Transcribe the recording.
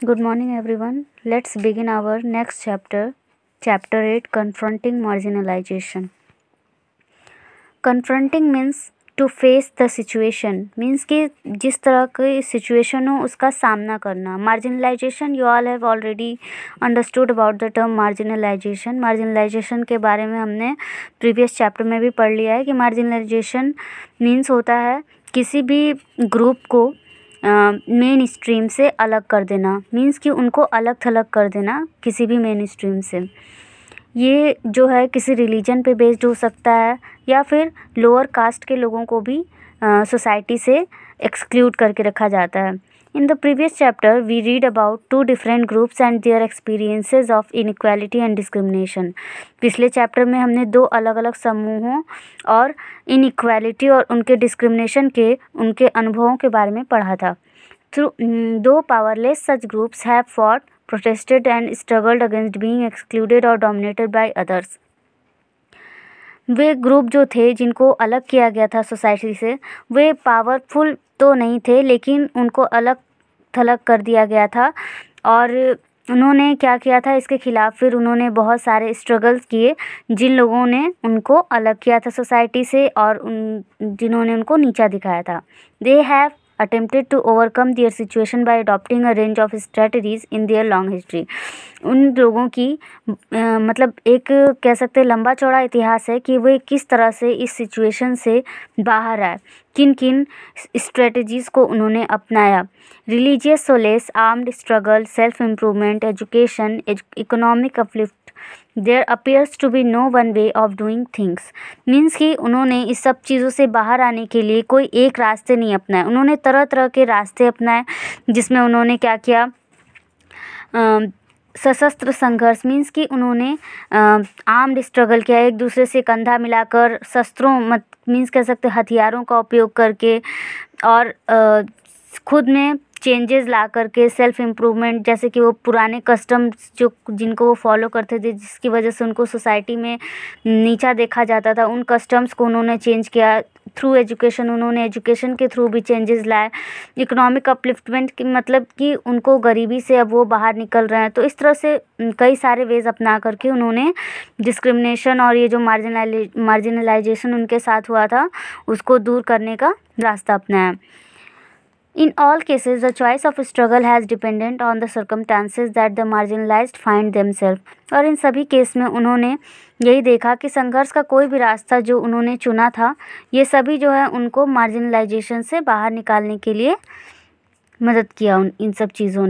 Good morning, everyone. Let's begin our next chapter, Chapter 8, Confronting Marginalization. Confronting means to face the situation, means कि जिस तरह की situation हो उसका सामना करना. Marginalization, you all have already understood about the term marginalization. Marginalization के बारे में हमने प्रीवियस चैप्टर में भी पढ़ लिया है कि marginalization मीन्स होता है किसी भी ग्रुप को मेन स्ट्रीम से अलग कर देना, मीन्स कि उनको अलग थलग कर देना किसी भी मेन स्ट्रीम से. ये जो है किसी रिलीजन पे बेस्ड हो सकता है या फिर लोअर कास्ट के लोगों को भी सोसाइटी से एक्सक्लूड करके रखा जाता है. In the previous chapter we read about 2 different groups and their experiences of inequality and discrimination. पिछले चैप्टर में हमने 2 अलग अलग समूहों और इनइक्वालिटी और उनके डिस्क्रिमिनेशन के उनके अनुभवों के बारे में पढ़ा था. दो powerless such groups have fought, protested and struggled against being excluded or dominated by others. Way group जो थे जिनको अलग किया गया था सोसाइटी से, वे पावरफुल तो नहीं थे लेकिन उनको अलग थलग कर दिया गया था और उन्होंने क्या किया था इसके खिलाफ फिर उन्होंने बहुत सारे स्ट्रगल्स किए जिन लोगों ने उनको अलग किया था सोसाइटी से और जिन्होंने उनको नीचा दिखाया था. They have attempted to overcome their situation by adopting a range of strategies in their long history. उन लोगों की मतलब एक कह सकते हैं लंबा चौड़ा इतिहास है कि वे किस तरह से इस सिचुएशन से बाहर आए, किन किन स्ट्रेटजीज़ को उन्होंने अपनाया. Religious solace, armed struggle, self improvement, education, economic uplift, there appears to be no one way of doing things. Means कि उन्होंने इस सब चीज़ों से बाहर आने के लिए कोई एक रास्ते नहीं अपनाए, उन्होंने तरह तरह के रास्ते अपनाए जिसमें उन्होंने क्या किया, सशस्त्र संघर्ष, मीन्स कि उन्होंने आर्म्ड स्ट्रगल किया, एक दूसरे से कंधा मिलाकर शस्त्रों मीन्स कह सकते हथियारों का उपयोग करके और खुद में चेंजेस ला करके सेल्फ इम्प्रूवमेंट, जैसे कि वो पुराने कस्टम्स जिनको वो फॉलो करते थे जिसकी वजह से उनको सोसाइटी में नीचा देखा जाता था, उन कस्टम्स को उन्होंने चेंज किया. थ्रू एजुकेशन, उन्होंने एजुकेशन के थ्रू भी चेंजेस लाए. इकोनॉमिक अपलिफ्टमेंट की मतलब कि उनको गरीबी से अब वो बाहर निकल रहे हैं. तो इस तरह से कई सारे वेज अपना करके उन्होंने डिस्क्रिमिनेशन और ये जो मार्जिनलाइजेशन उनके साथ हुआ था उसको दूर करने का रास्ता अपनाया. In all cases, the choice of struggle has dependent on the circumstances that the marginalized find themselves. और इन सभी केस में उन्होंने यही देखा कि संघर्ष का कोई भी रास्ता जो उन्होंने चुना था ये सभी जो है उनको मार्जिनलाइजेशन से बाहर निकालने के लिए मदद किया इन सब चीज़ों ने.